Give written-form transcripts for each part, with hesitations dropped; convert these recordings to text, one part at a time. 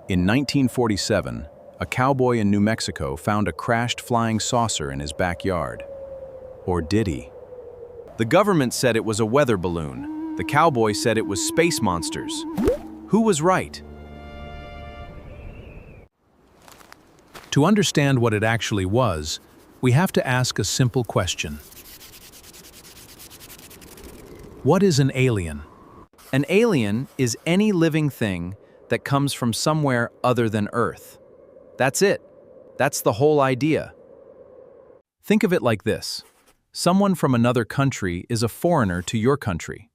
In 1947, a cowboy in New Mexico found a crashed flying saucer in his backyard. Or did he? The government said it was a weather balloon. The cowboy said it was space monsters. Who was right? To understand what it actually was, we have to ask a simple question. What is an alien? An alien is any living thing that comes from somewhere other than Earth. That's it. That's the whole idea. Think of it like this. Someone from another country is a foreigner to your country.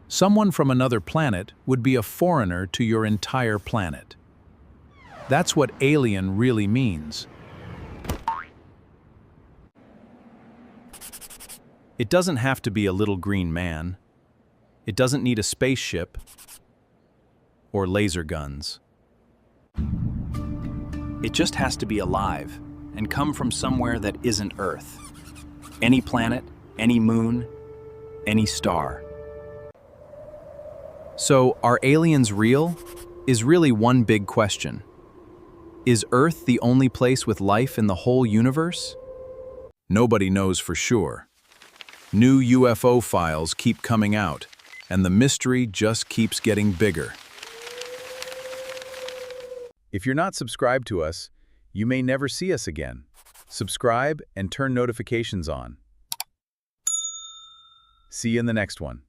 Someone from another planet would be a foreigner to your entire planet. That's what alien really means. It doesn't have to be a little green man. It doesn't need a spaceship or laser guns. It just has to be alive and come from somewhere that isn't Earth. Any planet, any moon, any star. So, are aliens real? Is really one big question. Is Earth the only place with life in the whole universe? Nobody knows for sure. New UFO files keep coming out, and the mystery just keeps getting bigger. If you're not subscribed to us, you may never see us again. Subscribe and turn notifications on. See you in the next one.